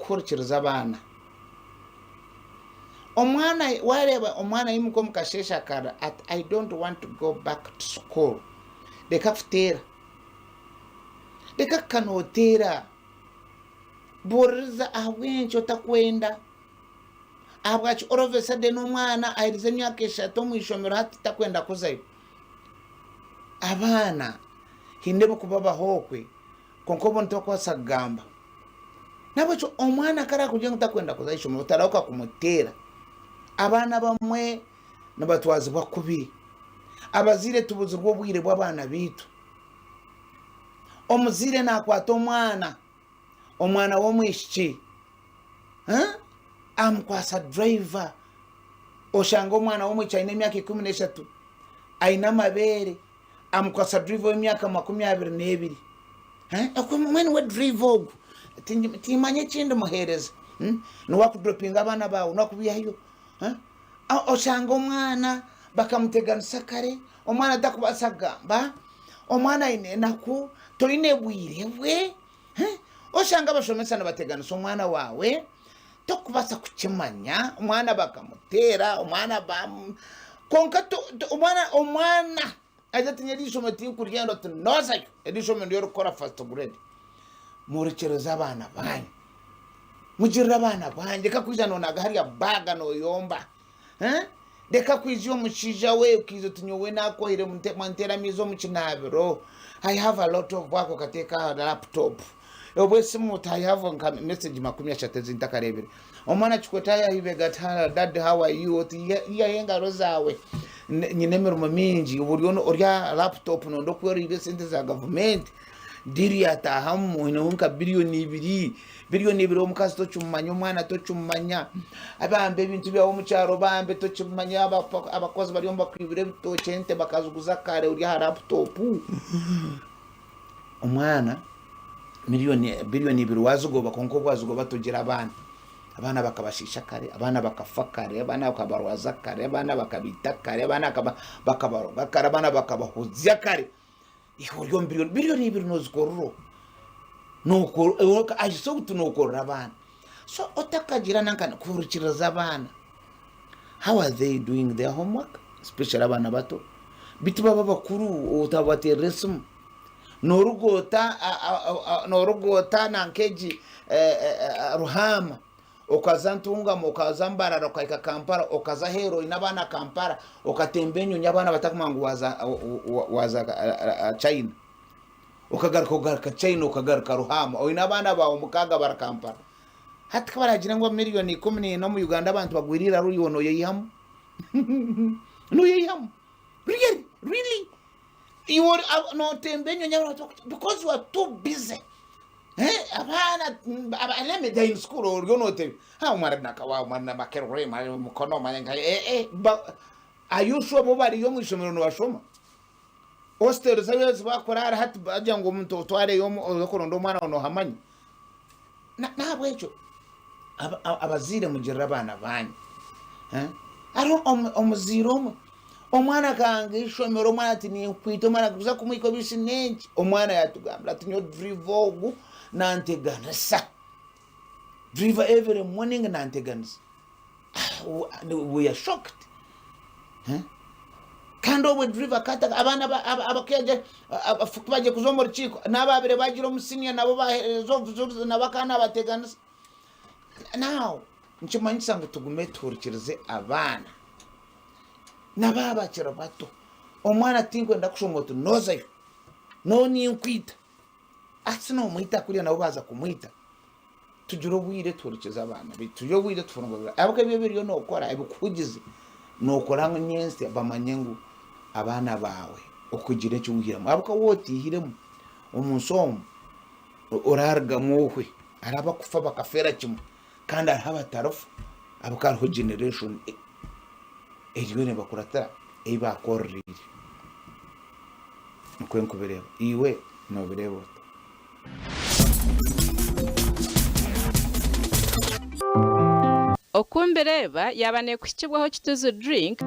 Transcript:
kuhurikiriza abana omwana wareba omwana yimuko mukashesha kara at I don't want to go back to school deka kutera deka kanotera boriza awencho takwenda abwachi orovesa de nomwana airize myaka 3 mwishomero hati takwenda kuzayo abana hindebo kubaba hokwe konkobo ntoko sagamba nabacho omwana kara kujenga takwenda kuzayo ishomero tarauka kumutera abana bamwe nabatwazi bakubi abazire tubuze rwo bwire bw'abana bitu omuzire nakwata omwana wo mwishiki amkwasa driver oshanga omwana wo mwicaine emyaka 13 aina mabere amkwasa driver w'emyaka 22 akumwene we driver ogu timanye chinde muhereza nuwakudropinga abana bawo nakubiyayo oshanga omwana bakamuteganisa kare omwana dakubasagamba omwana ine naku toine bwire bwe oshanga bashomesa nabateganisa omwana wawe tokubasa kukimanya omwana bakamutera omwana konka omwana azatinye lishomo tinkurigendo tunozayo elishomo ndiyo rukora first grade murekereza abana banyu mujirira abana banje kakwiza nonaga hariya baga noyomba deka kwizyo mushija we ukizo tunyowe nakohire mantera mizo mukinabiro I have a lot of work okateka laptop obwese muta I have nka message 30 ntakarebere omwana chikweta ya hibe gatara dad how are you ya yenga rozawe nyine mirimo mingi uburyo orya laptop nondo kwero ibe sente za government diri atahamu inonka billion 2 omukazi tochumanya omwana tochumanya abambe ebintu byawo mukyaro bambe tochumanya abakozi baliomba kwibire bitoche ente bakazuguza kare orya laptop omwana billion 2 wazugoba konko wazugoba togira abana bakabashisha kare abana bakafa kare abana bakabarwaza kare abana bakabita kare abana bakabaroga kare abana bakabahuzya kare ihoryo billion 2 nozikoruro nuko ajiso kutunokorra abana so otakagira nankana kuhurikiriza abana how are they doing their homework especially abana bato bituba babakuru utabateresum norugota nankeji ruhama okazantunga mokazambara okaika Kampala okaza hero inabana Kampala okatembenyo nyabana batakumangu waza China okagaruka China okagaruka ruhama oinabana bawo mukaga bara Kampala hati kabaragira ngo million 10 no mu Uganda abantu bagwirira ruyono yeyihamu no yeyihamu really you are no tembenyo nyabana because you are too busy abana abaleme day in school or you know te ha umara nakawa umara bakerore mari mukono manya are you sure bobari yo mwishomero no bashoma hostel zawe bakora hati bajya ngo umuntu utware yo okorondo mwana ono hamanyi nabwo echo abazire mujira abana banyu aro omuziro omwana kange ishomero mwana ati ni kwito mwana kuza kumwiko bisinenji omwana yatugambira ati nyo drivogu nanteganisa driver every morning nanteganisa we are shocked kando we driver kata abana abakeje baje kuzomora chiko nababire bagiro musinia nabo bahezo nabakana bateganisa now nchimanyisa ngo tugume turikirize abana nababa kira bato omwana tingo ndakushomoto nozayo noni nkwita asino muita kuri nabo baza kumwita tujuro bwire turikiriza abana bitujuro bwire tufungura abuke bibiri yo nokora ibikugize nokora nyense bamanyengu abana bawe okugire cyuhiramo abuka wotihiremo umunsomo orarga muhwe araba kufa bakafera kimwe kandi araba tarafu abuka ho generation ejwene bakurata ebakorrire Okumbireeba iwe nobireeba Okumbireeba yabane kuchibwaho kituzo drink